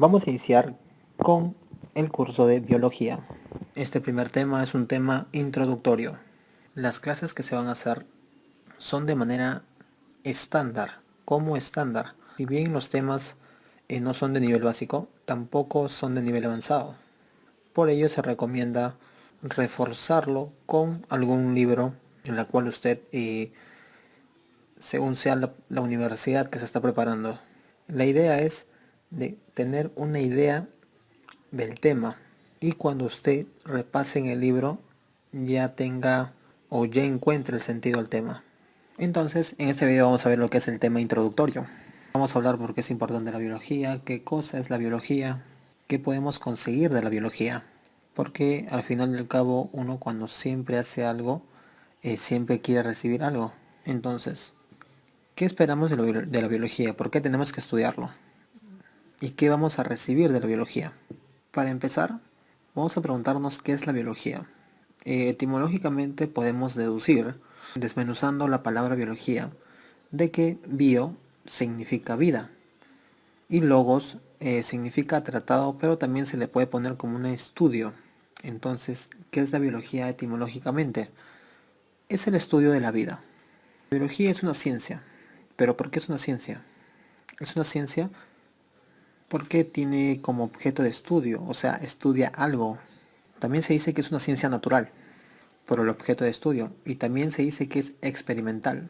Vamos a iniciar con el curso de biología. Este primer tema es un tema introductorio. Las clases que se van a hacer son de manera estándar, como estándar. Si bien los temas no son de nivel básico, tampoco son de nivel avanzado. Por ello se recomienda reforzarlo con algún libro en la cual usted, según sea la universidad que se está preparando. La idea es de tener una idea del tema y cuando usted repase en el libro ya tenga o ya encuentre el sentido al tema. Entonces, en este video vamos a ver lo que es el tema introductorio. Vamos a hablar por qué es importante la biología, qué cosa es la biología, qué podemos conseguir de la biología. Porque al final y al cabo uno cuando siempre hace algo, siempre quiere recibir algo. Entonces, ¿qué esperamos de la biología? ¿Por qué tenemos que estudiarlo? ¿Y qué vamos a recibir de la biología? Para empezar, vamos a preguntarnos qué es la biología. Etimológicamente podemos deducir, desmenuzando la palabra biología, de que bio significa vida y logos significa tratado, pero también se le puede poner como un estudio. Entonces, ¿qué es la biología etimológicamente? Es el estudio de la vida. La biología es una ciencia, pero ¿por qué es una ciencia? Es una ciencia porque tiene como objeto de estudio, o sea, estudia algo. También se dice que es una ciencia natural por el objeto de estudio y también se dice que es experimental.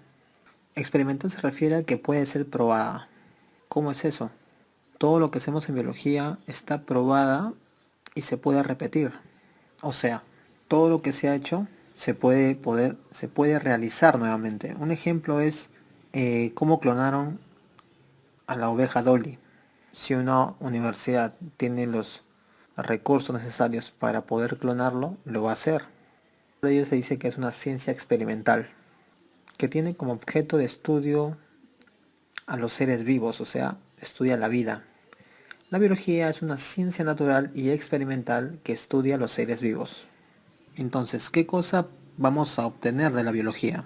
Experimental se refiere a que puede ser probada. ¿Cómo es eso? Todo lo que hacemos en biología está probada y se puede repetir. O sea, todo lo que se ha hecho se puede realizar nuevamente. Un ejemplo es cómo clonaron a la oveja Dolly. Si una universidad tiene los recursos necesarios para poder clonarlo, lo va a hacer. Por ello se dice que es una ciencia experimental, que tiene como objeto de estudio a los seres vivos, o sea, estudia la vida. La biología es una ciencia natural y experimental que estudia a los seres vivos. Entonces, ¿qué cosa vamos a obtener de la biología?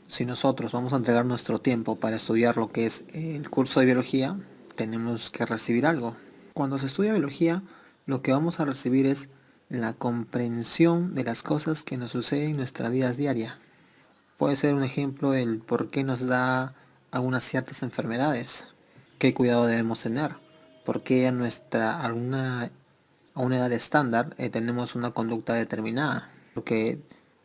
Si nosotros vamos a entregar nuestro tiempo para estudiar lo que es el curso de biología, tenemos que recibir algo. Cuando se estudia biología, lo que vamos a recibir es la comprensión de las cosas que nos suceden en nuestra vida diaria. Puede ser un ejemplo el por qué nos da algunas ciertas enfermedades, qué cuidado debemos tener, por qué a una edad estándar tenemos una conducta determinada, porque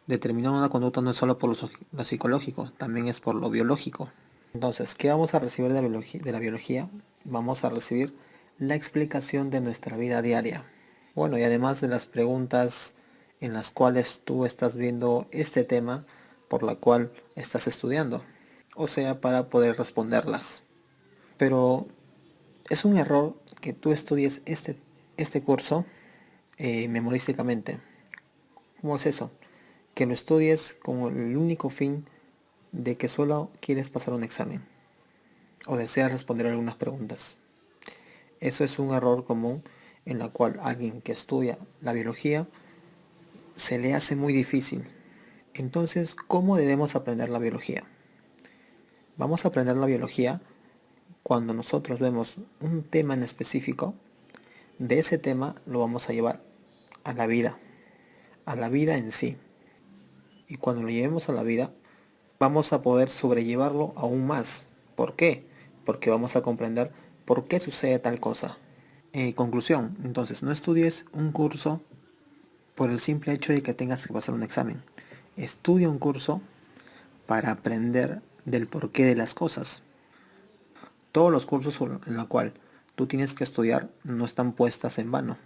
determinar una conducta no es solo por lo psicológico, también es por lo biológico. Entonces, ¿qué vamos a recibir de la biología? Vamos a recibir la explicación de nuestra vida diaria. Bueno, y además de las preguntas en las cuales tú estás viendo este tema por la cual estás estudiando, o sea, para poder responderlas. Pero es un error que tú estudies este curso memorísticamente. ¿Cómo es eso? Que lo estudies con el único fin de que solo quieres pasar un examen o deseas responder algunas preguntas. Eso es un error común en la cual alguien que estudia la biología se le hace muy difícil. Entonces, ¿cómo debemos aprender la biología? Vamos a aprender la biología cuando nosotros vemos un tema en específico. De ese tema lo vamos a llevar a la vida en sí. Y cuando lo llevemos a la vida, vamos a poder sobrellevarlo aún más. ¿Por qué? Porque vamos a comprender por qué sucede tal cosa. Conclusión, entonces no estudies un curso por el simple hecho de que tengas que pasar un examen. Estudia un curso para aprender del porqué de las cosas. Todos los cursos en los cuales tú tienes que estudiar no están puestas en vano.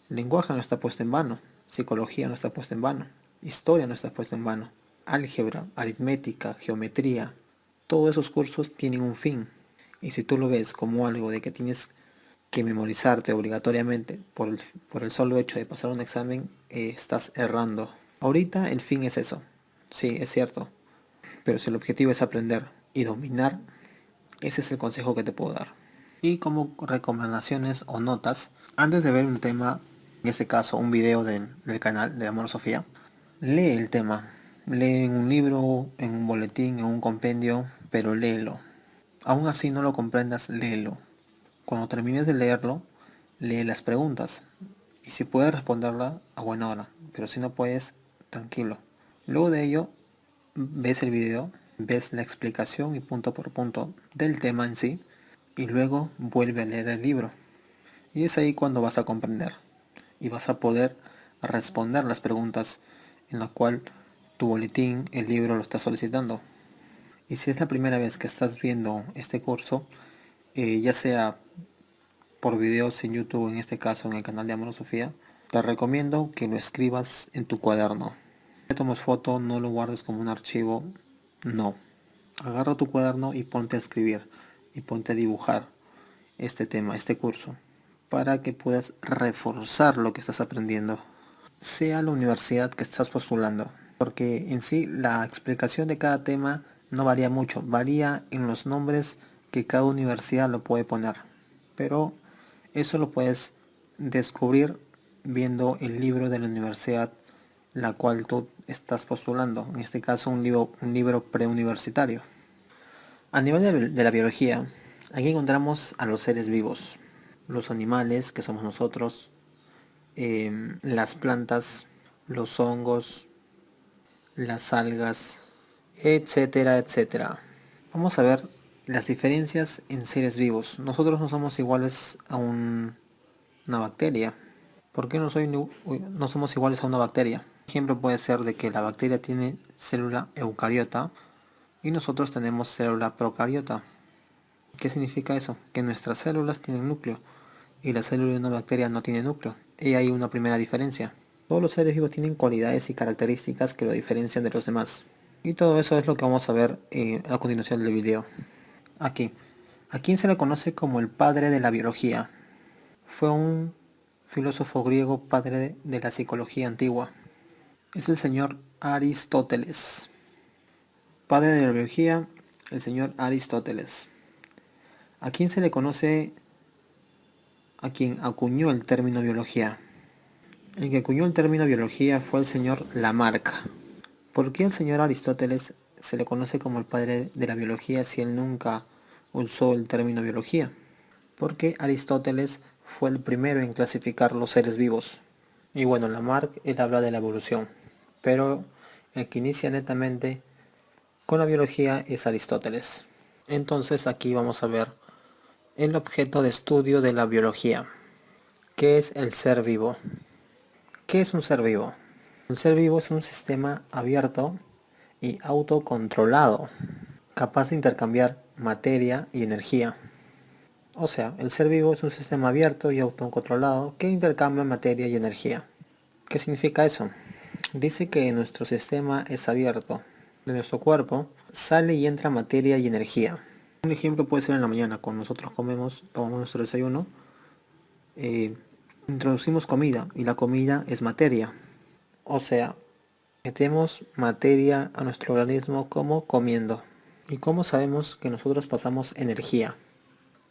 Lenguaje no está puesto en vano. Psicología no está puesta en vano. Historia no está puesta en vano. Álgebra, aritmética, geometría, todos esos cursos tienen un fin. Y si tú lo ves como algo de que tienes que memorizarte obligatoriamente por el solo hecho de pasar un examen, estás errando. Ahorita el fin es eso, sí, es cierto, pero si el objetivo es aprender y dominar, ese es el consejo que te puedo dar. Y como recomendaciones o notas, antes de ver un tema, en este caso un video del canal de Amor Sofía, lee el tema. Lee en un libro, en un boletín, en un compendio, pero léelo. Aún así no lo comprendas, léelo. Cuando termines de leerlo, lee las preguntas. Y si puedes responderla, a buena hora. Pero si no puedes, tranquilo. Luego de ello, ves el video, ves la explicación y punto por punto del tema en sí. Y luego vuelve a leer el libro. Y es ahí cuando vas a comprender. Y vas a poder responder las preguntas en la cual tu boletín, el libro lo está solicitando. Y si es la primera vez que estás viendo este curso, ya sea por videos en YouTube, en este caso en el canal de Amor Sofía, te recomiendo que lo escribas en tu cuaderno. No tomes foto, no lo guardes como un archivo, no. Agarra tu cuaderno y ponte a escribir y ponte a dibujar este tema, este curso, para que puedas reforzar lo que estás aprendiendo, sea la universidad que estás postulando, porque en sí la explicación de cada tema no varía mucho, varía en los nombres que cada universidad lo puede poner, pero eso lo puedes descubrir viendo el libro de la universidad la cual tú estás postulando, en este caso un libro preuniversitario. A nivel de la biología, aquí encontramos a los seres vivos, los animales, que somos nosotros, las plantas, los hongos, las algas, etcétera, etcétera. Vamos a ver las diferencias en seres vivos. Nosotros no somos iguales a una bacteria. ¿Por qué no somos iguales a una bacteria? Ejemplo puede ser de que la bacteria tiene célula eucariota y nosotros tenemos célula procariota. ¿Qué significa eso? Que nuestras células tienen núcleo y la célula de una bacteria no tiene núcleo. Y hay una primera diferencia. Todos los seres vivos tienen cualidades y características que lo diferencian de los demás. Y todo eso es lo que vamos a ver a continuación del video. Aquí. ¿A quién se le conoce como el padre de la biología? Fue un filósofo griego padre de la psicología antigua. Es el señor Aristóteles. Padre de la biología, el señor Aristóteles. ¿A quién se le conoce a quien acuñó el término biología? El que acuñó el término biología fue el señor Lamarck. ¿Por qué al señor Aristóteles se le conoce como el padre de la biología si él nunca usó el término biología? Porque Aristóteles fue el primero en clasificar los seres vivos. Y bueno, Lamarck él habla de la evolución, pero el que inicia netamente con la biología es Aristóteles. Entonces aquí vamos a ver el objeto de estudio de la biología. ¿Qué es el ser vivo? ¿Qué es un ser vivo? Un ser vivo es un sistema abierto y autocontrolado, capaz de intercambiar materia y energía. O sea, el ser vivo es un sistema abierto y autocontrolado que intercambia materia y energía. ¿Qué significa eso? Dice que nuestro sistema es abierto. De nuestro cuerpo sale y entra materia y energía. Un ejemplo puede ser en la mañana, cuando nosotros tomamos nuestro desayuno, eh, introducimos comida y la comida es materia. O sea, metemos materia a nuestro organismo como comiendo. ¿Y cómo sabemos que nosotros pasamos energía?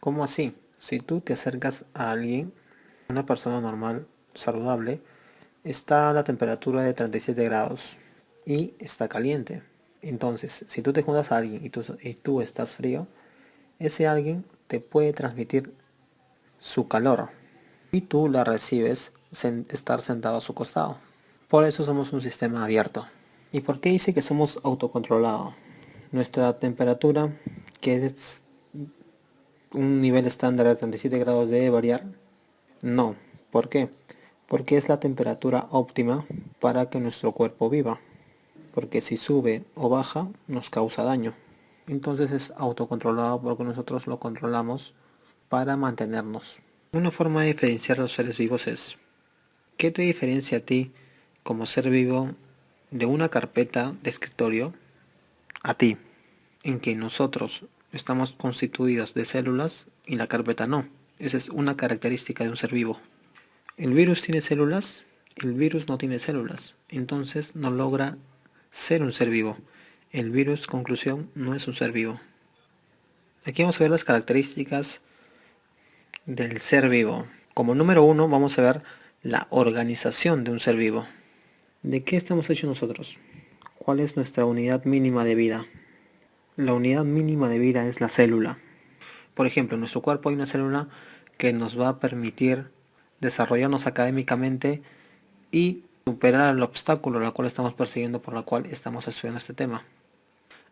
¿Cómo así? Si tú te acercas a alguien, una persona normal, saludable, está a la temperatura de 37 grados y está caliente. Entonces, si tú te juntas a alguien y tú estás frío, ese alguien te puede transmitir su calor y tú la recibes estar sentado a su costado. Por eso somos un sistema abierto. ¿Y por qué dice que somos autocontrolados? Nuestra temperatura, que es un nivel estándar de 37 grados, debe variar. No. ¿Por qué? Porque es la temperatura óptima para que nuestro cuerpo viva. Porque si sube o baja nos causa daño. Entonces es autocontrolado porque nosotros lo controlamos para mantenernos. Una forma de diferenciar los seres vivos es: ¿qué te diferencia a ti como ser vivo de una carpeta de escritorio a ti? En que nosotros estamos constituidos de células y la carpeta no. Esa es una característica de un ser vivo. ¿El virus tiene células? El virus no tiene células, entonces no logra ser un ser vivo. El virus, conclusión, no es un ser vivo. Aquí vamos a ver las características del ser vivo. Como número uno vamos a ver la organización de un ser vivo. ¿De qué estamos hechos nosotros? ¿Cuál es nuestra unidad mínima de vida? La unidad mínima de vida es la célula. Por ejemplo, en nuestro cuerpo hay una célula que nos va a permitir desarrollarnos académicamente y superar el obstáculo al cual estamos persiguiendo, por la cual estamos estudiando este tema.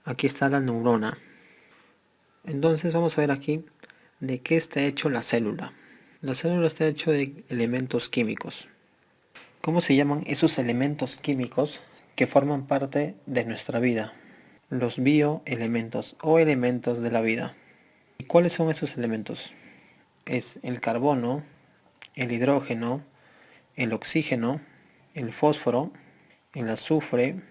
Aquí está la neurona. Entonces vamos a ver aquí de qué está hecho la célula. La célula está hecha de elementos químicos. ¿Cómo se llaman esos elementos químicos que forman parte de nuestra vida? Los bioelementos o elementos de la vida. ¿Y cuáles son esos elementos? Es el carbono, el hidrógeno, el oxígeno, el fósforo, el azufre,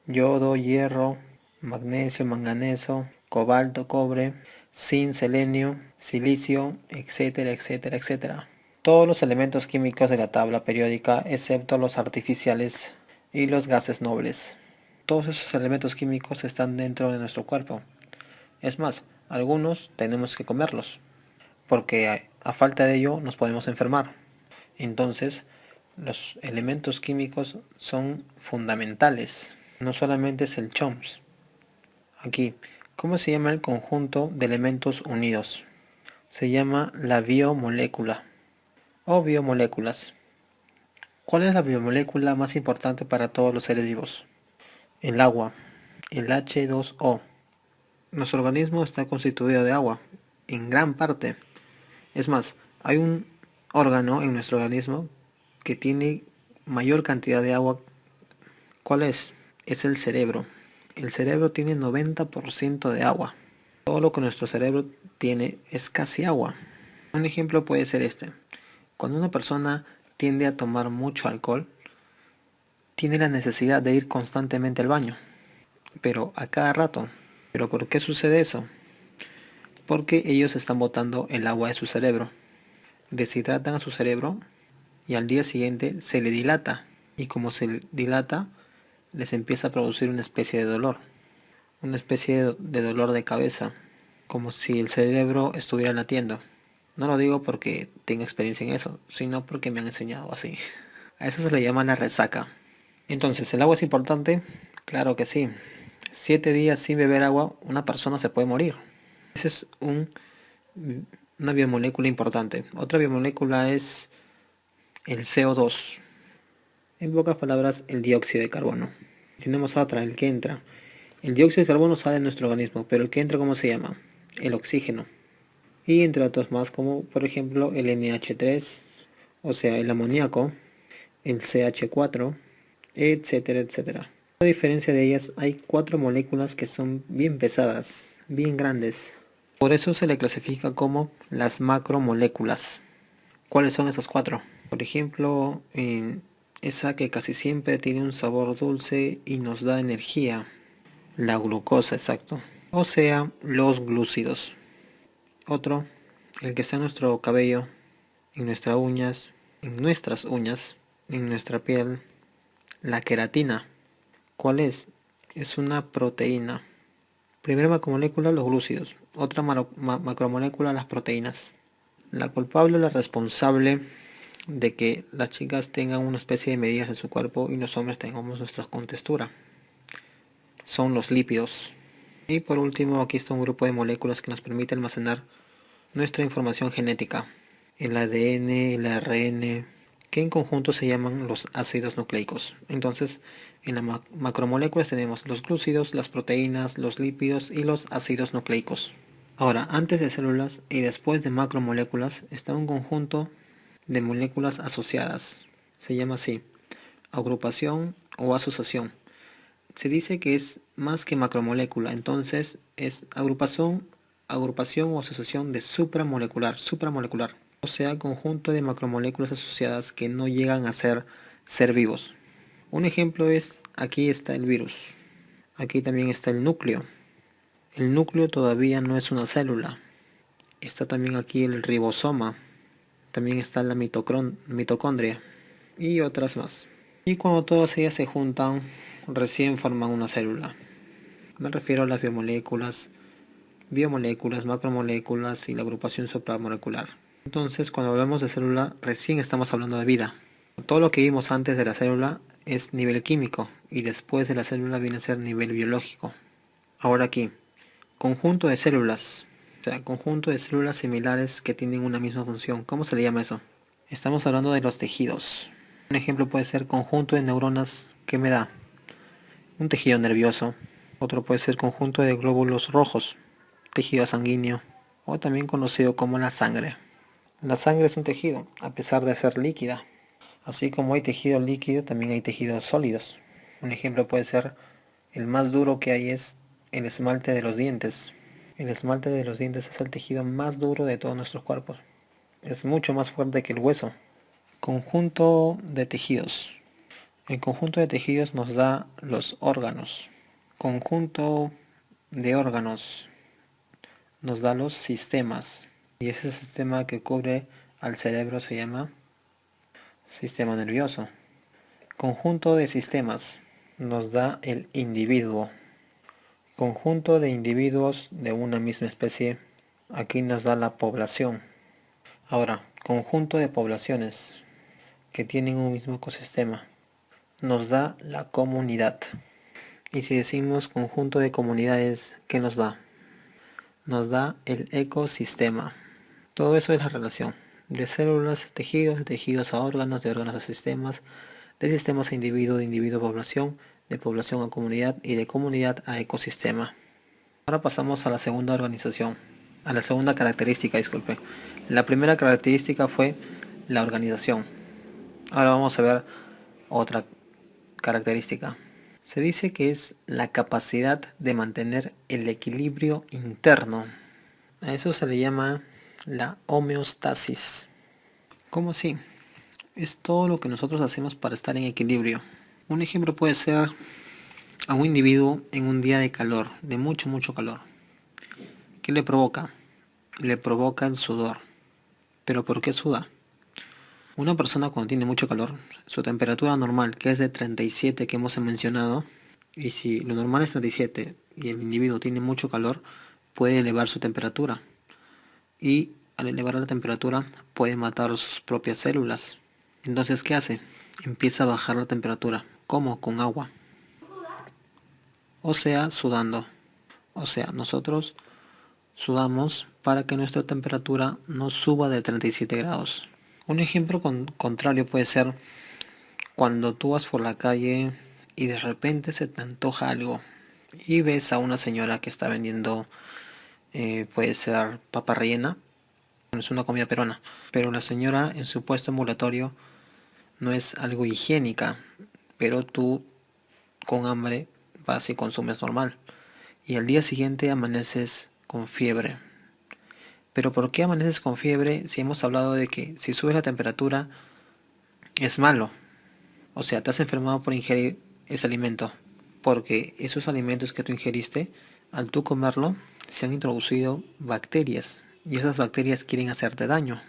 yodo, hierro, magnesio, manganeso, cobalto, cobre, zinc, selenio, silicio, etcétera, etcétera, etcétera. Todos los elementos químicos de la tabla periódica, excepto los artificiales y los gases nobles. Todos esos elementos químicos están dentro de nuestro cuerpo. Es más, algunos tenemos que comerlos, porque a falta de ello nos podemos enfermar. Entonces, los elementos químicos son fundamentales. No solamente es el CHOMS. Aquí, ¿cómo se llama el conjunto de elementos unidos? Se llama la biomolécula o biomoléculas. ¿Cuál es la biomolécula más importante para todos los seres vivos? El agua, el H2O. Nuestro organismo está constituido de agua, en gran parte. Es más, hay un órgano en nuestro organismo que tiene mayor cantidad de agua. ¿Cuál es? Es el cerebro. El cerebro tiene 90% de agua. Todo lo que nuestro cerebro tiene es casi agua. Un ejemplo puede ser este. Cuando una persona tiende a tomar mucho alcohol, tiene la necesidad de ir constantemente al baño, pero a cada rato. ¿Pero por qué sucede eso? Porque ellos están botando el agua de su cerebro. Deshidratan a su cerebro y al día siguiente se le dilata. Y como se dilata, les empieza a producir una especie de dolor. Una especie de dolor de cabeza. Como si el cerebro estuviera latiendo. No lo digo porque tengo experiencia en eso, sino porque me han enseñado así. A eso se le llama la resaca. Entonces, ¿el agua es importante? Claro que sí. 7 días sin beber agua, una persona se puede morir. Esa es una biomolécula importante. Otra biomolécula es el CO2. En pocas palabras, el dióxido de carbono. Tenemos otra, el que entra. El dióxido de carbono sale de nuestro organismo, pero el que entra, ¿cómo se llama? El oxígeno. Y entre otros más, como por ejemplo el NH3, o sea, el amoníaco, el CH4, etcétera, etcétera. A diferencia de ellas, hay 4 moléculas que son bien pesadas, bien grandes. Por eso se le clasifica como las macromoléculas. ¿Cuáles son esas 4? Por ejemplo, esa que casi siempre tiene un sabor dulce y nos da energía, la glucosa, exacto. O sea, los glúcidos. Otro, el que está en nuestro cabello, en nuestras uñas, en nuestra piel, la queratina. ¿Cuál es? Es una proteína. Primera macromolécula, los glúcidos. Otra macromolécula, las proteínas. La culpable o la responsable de que las chicas tengan una especie de medidas en su cuerpo y los hombres tengamos nuestra contextura son los lípidos. Y por último, aquí está un grupo de moléculas que nos permite almacenar nuestra información genética. El ADN, el ARN, que en conjunto se llaman los ácidos nucleicos. Entonces, en las macromoléculas tenemos los glúcidos, las proteínas, los lípidos y los ácidos nucleicos. Ahora, antes de células y después de macromoléculas está un conjunto de moléculas asociadas. Se llama así, agrupación o asociación. Se dice que es más que macromolécula, entonces es agrupación o asociación de supramolecular, o sea, conjunto de macromoléculas asociadas que no llegan a ser vivos. Un ejemplo es, aquí está el virus, aquí también está el núcleo. El núcleo todavía no es una célula, está también aquí el ribosoma, también está la mitocondria y otras más. Y cuando todas ellas se juntan, recién forman una célula. Me refiero a las biomoléculas, macromoléculas y la agrupación supramolecular. Entonces, cuando hablamos de célula, recién estamos hablando de vida. Todo lo que vimos antes de la célula es nivel químico y después de la célula viene a ser nivel biológico. Ahora aquí, conjunto de células, o sea, conjunto de células similares que tienen una misma función. ¿Cómo se le llama eso? Estamos hablando de los tejidos. Un ejemplo puede ser conjunto de neuronas que me da un tejido nervioso. Otro puede ser conjunto de glóbulos rojos, tejido sanguíneo, o también conocido como la sangre. La sangre es un tejido, a pesar de ser líquida. Así como hay tejido líquido, también hay tejidos sólidos. Un ejemplo puede ser, el más duro que hay es el esmalte de los dientes. El esmalte de los dientes es el tejido más duro de todos nuestros cuerpos. Es mucho más fuerte que el hueso. Conjunto de tejidos. El conjunto de tejidos nos da los órganos. Conjunto de órganos nos da los sistemas. Y ese sistema que cubre al cerebro se llama sistema nervioso. Conjunto de sistemas nos da el individuo. Conjunto de individuos de una misma especie, aquí nos da la población. Ahora, conjunto de poblaciones que tienen un mismo ecosistema, nos da la comunidad. Y si decimos conjunto de comunidades, ¿qué nos da? Nos da el ecosistema. Todo eso es la relación de células, de tejidos a órganos, de órganos a sistemas, de sistemas a individuo, de individuo a población, de población a comunidad y de comunidad a ecosistema. Ahora pasamos a la segunda organización, a la segunda característica, disculpe. La primera característica fue la organización. Ahora vamos a ver otra característica. Se dice que es la capacidad de mantener el equilibrio interno. A eso se le llama la homeostasis. ¿Cómo así? Es todo lo que nosotros hacemos para estar en equilibrio. Un ejemplo puede ser a un individuo en un día de calor, de mucho calor. ¿Qué le provoca? Le provoca el sudor. ¿Pero por qué suda? Una persona cuando tiene mucho calor, su temperatura normal, que es de 37 que hemos mencionado, y si lo normal es 37 y el individuo tiene mucho calor, puede elevar su temperatura. Y al elevar la temperatura puede matar sus propias células. Entonces, ¿qué hace? Empieza a bajar la temperatura. ¿Cómo? Con agua. O sea, sudando. O sea, nosotros sudamos para que nuestra temperatura no suba de 37 grados. Un ejemplo contrario puede ser cuando tú vas por la calle y de repente se te antoja algo y ves a una señora que está vendiendo, puede ser papa rellena, es una comida peruana, pero la señora en su puesto ambulatorio no es algo higiénica, pero tú con hambre vas y consumes normal y al día siguiente amaneces con fiebre. Pero ¿por qué amaneces con fiebre si hemos hablado de que si sube la temperatura es malo? O sea, te has enfermado por ingerir ese alimento, porque esos alimentos que tú ingeriste, al tú comerlo, se han introducido bacterias y esas bacterias quieren hacerte daño.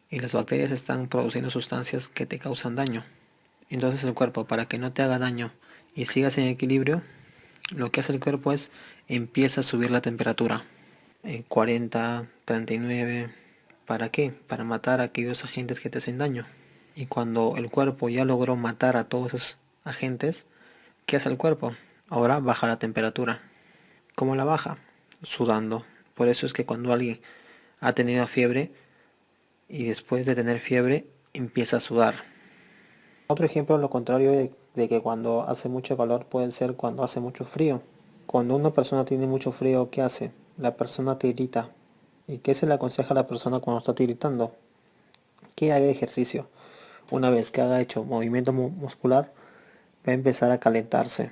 Y las bacterias están produciendo sustancias que te causan daño. Entonces el cuerpo, para que no te haga daño y sigas en equilibrio, lo que hace el cuerpo es empieza a subir la temperatura. En 40, 39, ¿para qué? Para matar a aquellos agentes que te hacen daño. Y cuando el cuerpo ya logró matar a todos esos agentes, ¿qué hace el cuerpo? Ahora baja la temperatura. ¿Cómo la baja? Sudando. Por eso es que cuando alguien ha tenido fiebre y después de tener fiebre empieza a sudar. Otro ejemplo, lo contrario de que cuando hace mucho calor puede ser cuando hace mucho frío. Cuando una persona tiene mucho frío, ¿qué hace? La persona tirita. ¿Y qué se le aconseja a la persona cuando está tiritando? Que haga ejercicio. Una vez que haga hecho movimiento muscular, va a empezar a calentarse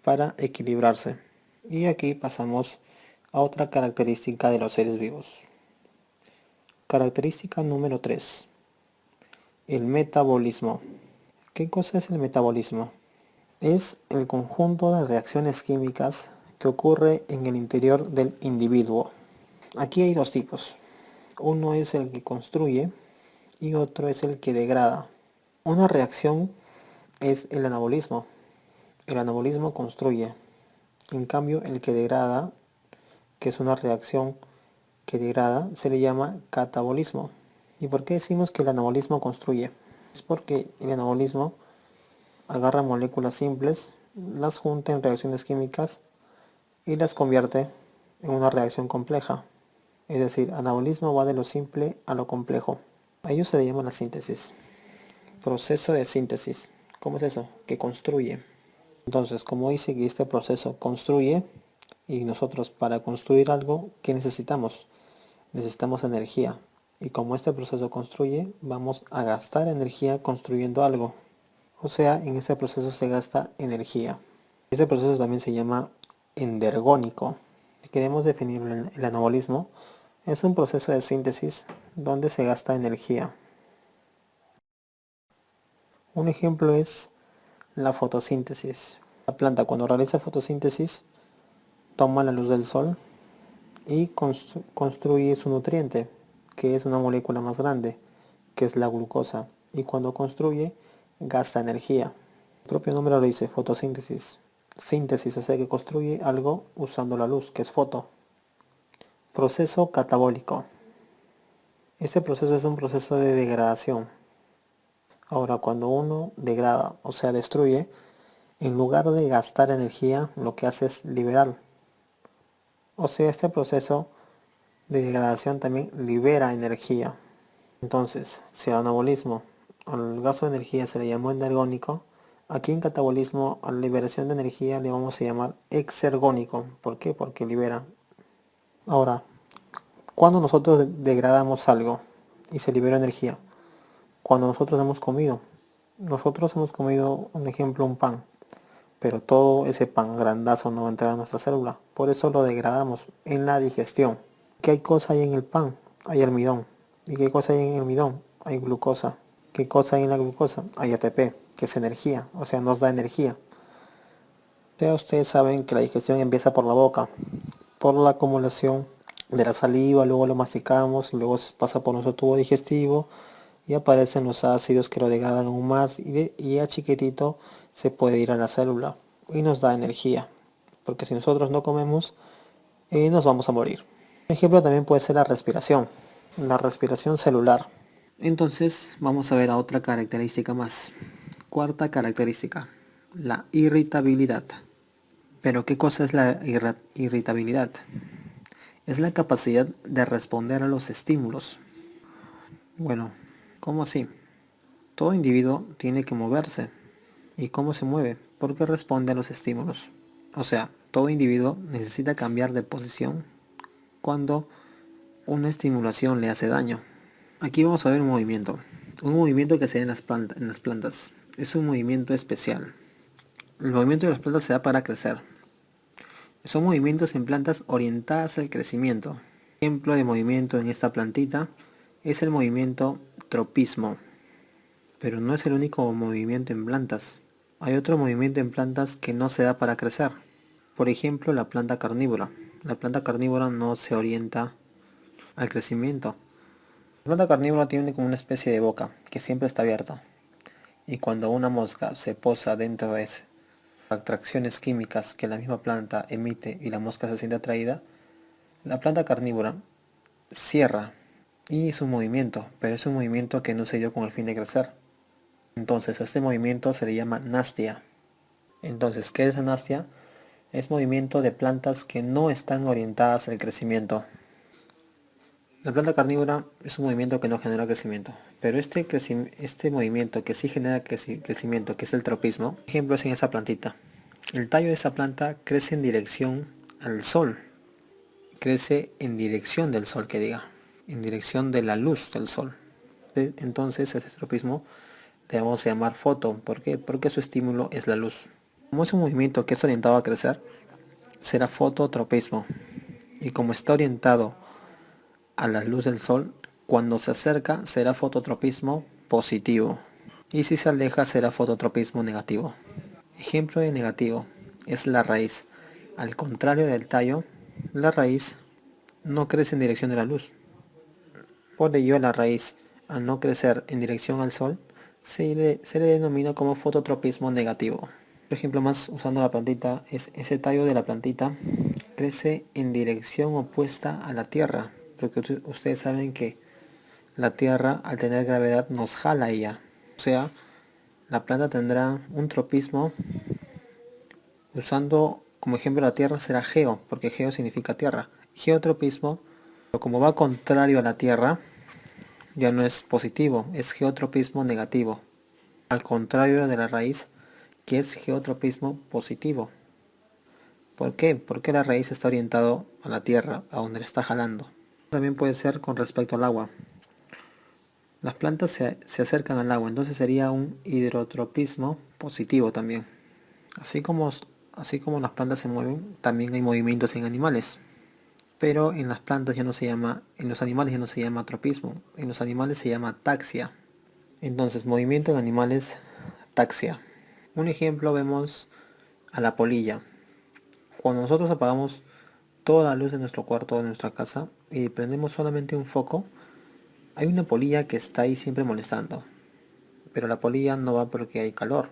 para equilibrarse. Y aquí pasamos a otra característica de los seres vivos. Característica número 3. El metabolismo. ¿Qué cosa es el metabolismo? Es el conjunto de reacciones químicas que ocurre en el interior del individuo. Aquí hay dos tipos. Uno es el que construye y otro es el que degrada. Una reacción es el anabolismo. El anabolismo construye. En cambio, el que degrada, que es una reacción que degrada, se le llama catabolismo. ¿Y por qué decimos que el anabolismo construye? Es porque el anabolismo agarra moléculas simples, las junta en reacciones químicas y las convierte en una reacción compleja. Es decir, anabolismo va de lo simple a lo complejo. A ello se le llama la síntesis. Proceso de síntesis. ¿Cómo es eso? Que construye. Entonces, como dice que este proceso construye, y nosotros para construir algo, ¿qué necesitamos? Necesitamos energía. Y como este proceso construye, vamos a gastar energía construyendo algo. O sea, en este proceso se gasta energía. Este proceso también se llama endergónico. Si queremos definir el anabolismo, es un proceso de síntesis donde se gasta energía. Un ejemplo es la fotosíntesis. La planta cuando realiza fotosíntesis toma la luz del sol y construye su nutriente, que es una molécula más grande, que es la glucosa. Y cuando construye, gasta energía. El propio nombre lo dice, fotosíntesis. Síntesis, o sea que construye algo usando la luz, que es foto. Proceso catabólico. Este proceso es un proceso de degradación. Ahora, cuando uno degrada, o sea, destruye, en lugar de gastar energía, lo que hace es liberar. O sea, este proceso de degradación también libera energía. Entonces, si al anabolismo, al gasto de energía se le llamó endergónico, aquí en catabolismo, a la liberación de energía le vamos a llamar exergónico. ¿Por qué? Porque libera. Ahora, cuando nosotros degradamos algo y se libera energía, cuando nosotros hemos comido, un ejemplo, un pan, pero todo ese pan grandazo no va a entrar a nuestra célula, por eso lo degradamos en la digestión. ¿Qué cosa hay en el pan? Hay almidón. ¿Y qué cosa hay en el almidón? Hay glucosa. ¿Qué cosa hay en la glucosa? Hay ATP, que es energía, o sea, nos da energía. Ya ustedes saben que la digestión empieza por la boca, por la acumulación de la saliva, luego lo masticamos, y luego pasa por nuestro tubo digestivo y aparecen los ácidos que lo degradan aún más y a chiquitito se puede ir a la célula y nos da energía. Porque si nosotros no comemos, nos vamos a morir. Un ejemplo también puede ser la respiración celular. Entonces vamos a ver a otra característica más. Cuarta característica, la irritabilidad. Pero ¿qué cosa es la irritabilidad? Es la capacidad de responder a los estímulos. Bueno, ¿cómo así? Todo individuo tiene que moverse. ¿Y cómo se mueve? Porque responde a los estímulos. O sea, todo individuo necesita cambiar de posición cuando una estimulación le hace daño. Aquí vamos a ver un movimiento que se da en las plantas. Es un movimiento especial. El movimiento de las plantas se da para crecer. Son movimientos en plantas orientadas al crecimiento. Ejemplo de movimiento en esta plantita es el movimiento tropismo. Pero no es el único movimiento en plantas. Hay otro movimiento en plantas que no se da para crecer. Por ejemplo, la planta carnívora. La planta carnívora no se orienta al crecimiento. La planta carnívora tiene como una especie de boca que siempre está abierta. Y cuando una mosca se posa dentro de ese, atracciones químicas que la misma planta emite y la mosca se siente atraída, la planta carnívora cierra y es un movimiento, pero es un movimiento que no se dio con el fin de crecer. Entonces a este movimiento se le llama nastia. Entonces, ¿qué es nastia? Es movimiento de plantas que no están orientadas al crecimiento. La planta carnívora es un movimiento que no genera crecimiento, pero este movimiento que sí genera crecimiento, que es el tropismo, ejemplo es en esa plantita. El tallo de esa planta crece en dirección al sol, crece en dirección del sol, que diga, en dirección de la luz del sol. Entonces ese tropismo le vamos a llamar foto. ¿Por qué? Porque su estímulo es la luz. Como es un movimiento que es orientado a crecer, será fototropismo. Y como está orientado a la luz del sol, cuando se acerca será fototropismo positivo. Y si se aleja será fototropismo negativo. Ejemplo de negativo es la raíz. Al contrario del tallo, la raíz no crece en dirección de la luz. Por ello, la raíz, al no crecer en dirección al sol, se le denomina como fototropismo negativo. Por ejemplo, más usando la plantita, es ese tallo de la plantita crece en dirección opuesta a la tierra, porque ustedes saben que la tierra al tener gravedad nos jala a ella. O sea, la planta tendrá un tropismo usando como ejemplo la tierra será geo, porque geo significa tierra. Geotropismo, pero como va contrario a la tierra, ya no es positivo, es geotropismo negativo. Al contrario de la raíz, que es geotropismo positivo. ¿Por qué? Porque la raíz está orientado a la tierra, a donde le está jalando. También puede ser con respecto al agua. Las plantas se acercan al agua, entonces sería un hidrotropismo positivo también. Así como, así como las plantas se mueven, también hay movimientos en animales. Pero en las plantas ya no se llama, en los animales ya no se llama tropismo, en los animales se llama taxia. Entonces, movimiento en animales, taxia. Un ejemplo vemos a la polilla. Cuando nosotros apagamos toda la luz de nuestro cuarto o de nuestra casa y prendemos solamente un foco, hay una polilla que está ahí siempre molestando. Pero la polilla no va porque hay calor,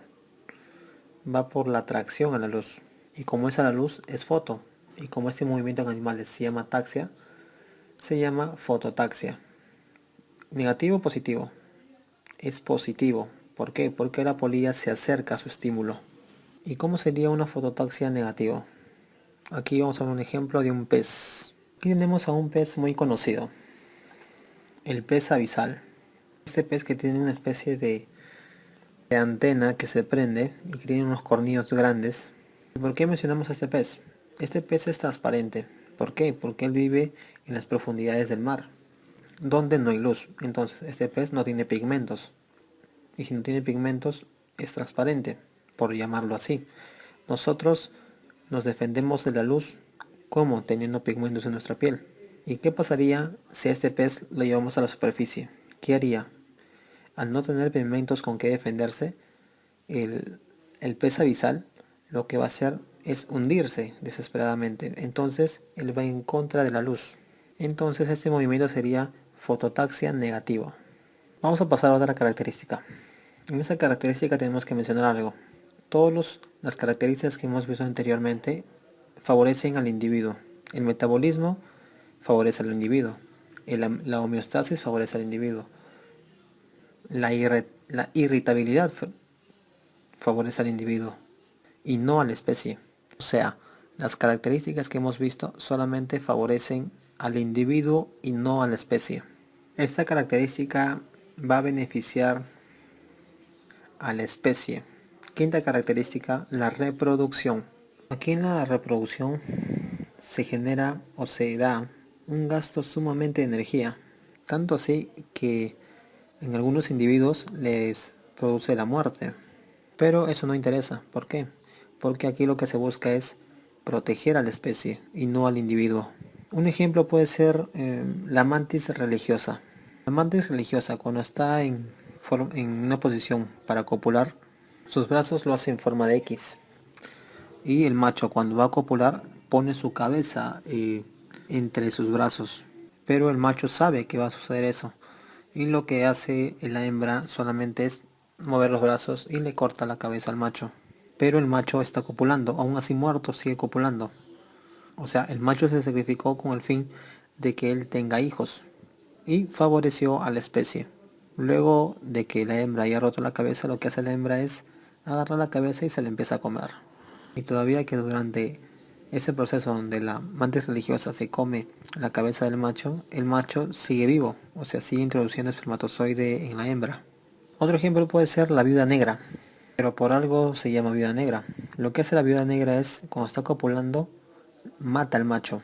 va por la atracción a la luz. Y como esa la luz es foto, y como este movimiento en animales se llama taxia, se llama fototaxia. Negativo o positivo. Es positivo. ¿Por qué? Porque la polilla se acerca a su estímulo. ¿Y cómo sería una fototaxia negativa? Aquí vamos a ver un ejemplo de un pez. Aquí tenemos a un pez muy conocido, el pez abisal. Este pez que tiene una especie de antena que se prende y que tiene unos cornillos grandes. ¿Por qué mencionamos a este pez? Este pez es transparente. ¿Por qué? Porque él vive en las profundidades del mar, donde no hay luz. Entonces, este pez no tiene pigmentos. Y si no tiene pigmentos, es transparente, por llamarlo así. Nosotros nos defendemos de la luz como teniendo pigmentos en nuestra piel. ¿Y qué pasaría si a este pez lo llevamos a la superficie? ¿Qué haría? Al no tener pigmentos con que defenderse, el, el pez abisal lo que va a hacer es hundirse desesperadamente. Entonces él va en contra de la luz. Entonces este movimiento sería fototaxia negativa. Vamos a pasar a otra característica. En esa característica tenemos que mencionar algo. Todas las características que hemos visto anteriormente favorecen al individuo. El metabolismo favorece al individuo. La homeostasis favorece al individuo. La irritabilidad favorece al individuo y no a la especie. O sea, las características que hemos visto solamente favorecen al individuo y no a la especie. Esta característica va a beneficiar a la especie. Quinta característica, la reproducción. Aquí en la reproducción se genera o se da un gasto sumamente de energía, tanto así que en algunos individuos les produce la muerte. Pero eso no interesa. ¿Por qué? Porque aquí lo que se busca es proteger a la especie y no al individuo. Un ejemplo puede ser la mantis religiosa. La mantis religiosa cuando está en una posición para copular, sus brazos lo hace en forma de X. Y el macho cuando va a copular pone su cabeza entre sus brazos. Pero el macho sabe que va a suceder eso. Y lo que hace la hembra solamente es mover los brazos y le corta la cabeza al macho. Pero el macho está copulando, aún así muerto sigue copulando. O sea, el macho se sacrificó con el fin de que él tenga hijos y favoreció a la especie. Luego de que la hembra haya roto la cabeza, lo que hace la hembra es agarrar la cabeza y se la empieza a comer. Y todavía que durante ese proceso donde la mantis religiosa se come la cabeza del macho, el macho sigue vivo, o sea, sigue introduciendo espermatozoide en la hembra. Otro ejemplo puede ser la viuda negra, pero por algo se llama viuda negra. Lo que hace la viuda negra es, cuando está copulando, mata al macho.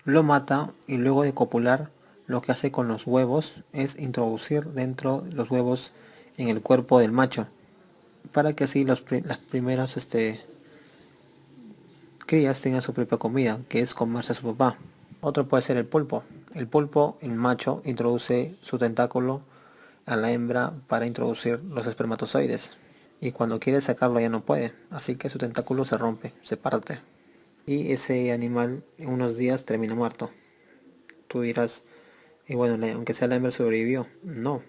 Lo mata y luego de copular, lo que hace con los huevos es introducir dentro de los huevos en el cuerpo del macho, para que así las primeras crías tengan su propia comida, que es comerse a su papá. Otro puede ser el pulpo. El pulpo, el macho, introduce su tentáculo a la hembra para introducir los espermatozoides. Y cuando quiere sacarlo ya no puede, así que su tentáculo se rompe, se parte. Y ese animal en unos días termina muerto. Tú dirás, y bueno, aunque sea la hembra sobrevivió. No,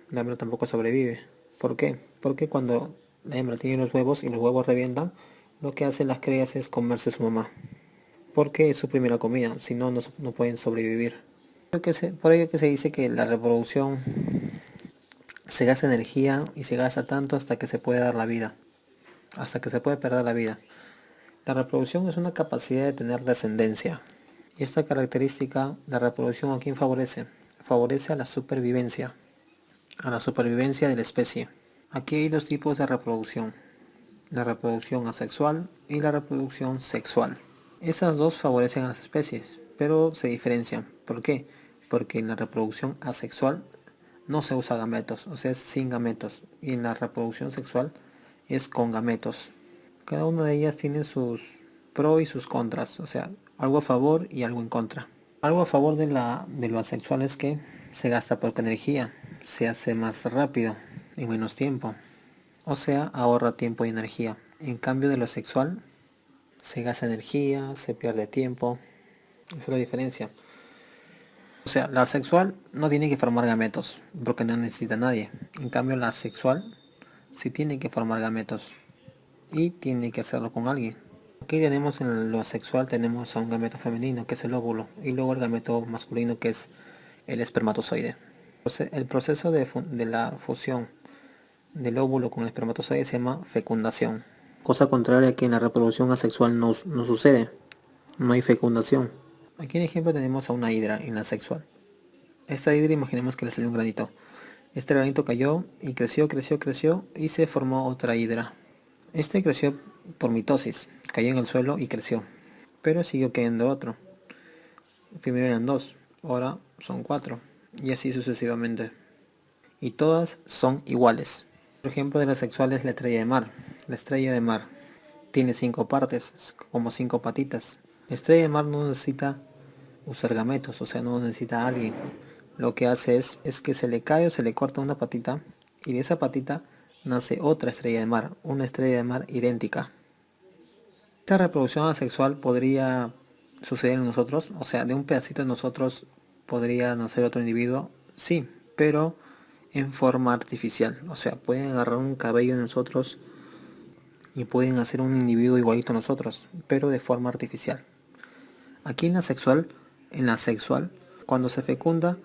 la hembra tampoco sobrevive. ¿Por qué? Porque cuando la hembra tiene los huevos y los huevos revientan, lo que hacen las crías es comerse a su mamá. Porque es su primera comida, si no, no pueden sobrevivir. Por ello que se dice que la reproducción se gasta energía y se gasta tanto hasta que se puede dar la vida. Hasta que se puede perder la vida. La reproducción es una capacidad de tener descendencia. Y esta característica, la reproducción, ¿a quién favorece? Favorece a la supervivencia de la especie. Aquí hay dos tipos de reproducción, la reproducción asexual y la reproducción sexual. Esas dos favorecen a las especies, pero se diferencian. ¿Por qué? Porque en la reproducción asexual no se usa gametos, o sea, es sin gametos, y en la reproducción sexual es con gametos. Cada una de ellas tiene sus pros y sus contras, o sea, algo a favor y algo en contra. Algo a favor de lo asexual es que se gasta poca energía, se hace más rápido en menos tiempo, o sea, ahorra tiempo y energía. En cambio de lo sexual, se gasta energía, se pierde tiempo, esa es la diferencia. O sea, la sexual no tiene que formar gametos, porque no necesita nadie. En cambio, la sexual sí tiene que formar gametos y tiene que hacerlo con alguien. Aquí tenemos en lo asexual, tenemos a un gameto femenino que es el óvulo y luego el gameto masculino que es el espermatozoide. El proceso de la fusión del óvulo con el espermatozoide se llama fecundación. Cosa contraria que en la reproducción asexual no sucede, no hay fecundación. Aquí en ejemplo tenemos a una hidra en la sexual. Esta hidra imaginemos que le salió un granito. Este granito cayó y creció y se formó otra hidra. Este creció por mitosis, cayó en el suelo y creció. Pero siguió cayendo otro. Primero eran dos, ahora son cuatro. Y así sucesivamente. Y todas son iguales. Por ejemplo, de las sexuales la estrella de mar. La estrella de mar tiene 5 partes, como 5 patitas. La estrella de mar no necesita usar gametos, o sea, no necesita a alguien. Lo que hace es que se le cae o se le corta una patita y de esa patita nace otra estrella de mar, una estrella de mar idéntica. Esta reproducción asexual podría suceder en nosotros, o sea, de un pedacito de nosotros podría nacer otro individuo, sí, pero en forma artificial. O sea, pueden agarrar un cabello de nosotros y pueden hacer un individuo igualito a nosotros, pero de forma artificial. Aquí en la sexual, cuando se fecunda,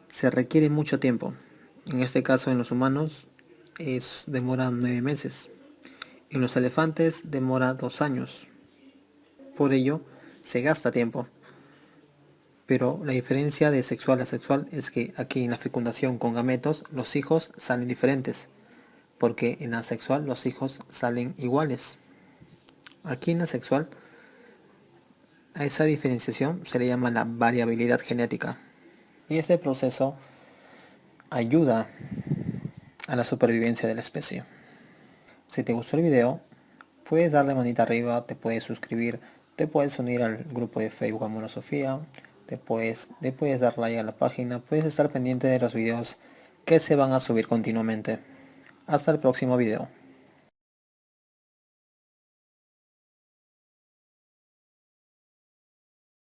se requiere mucho tiempo. En este caso en los humanos demora 9 meses. En los elefantes demora 2 años. Por ello se gasta tiempo. Pero la diferencia de sexual a sexual es que aquí en la fecundación con gametos los hijos salen diferentes. Porque en la sexual los hijos salen iguales. Aquí en la sexual a esa diferenciación se le llama la variabilidad genética. Y este proceso ayuda a la supervivencia de la especie. Si te gustó el video, puedes darle manita arriba, te puedes suscribir, te puedes unir al grupo de Facebook Amor Sofía, le puedes dar like a la página, puedes estar pendiente de los videos que se van a subir continuamente. Hasta el próximo video.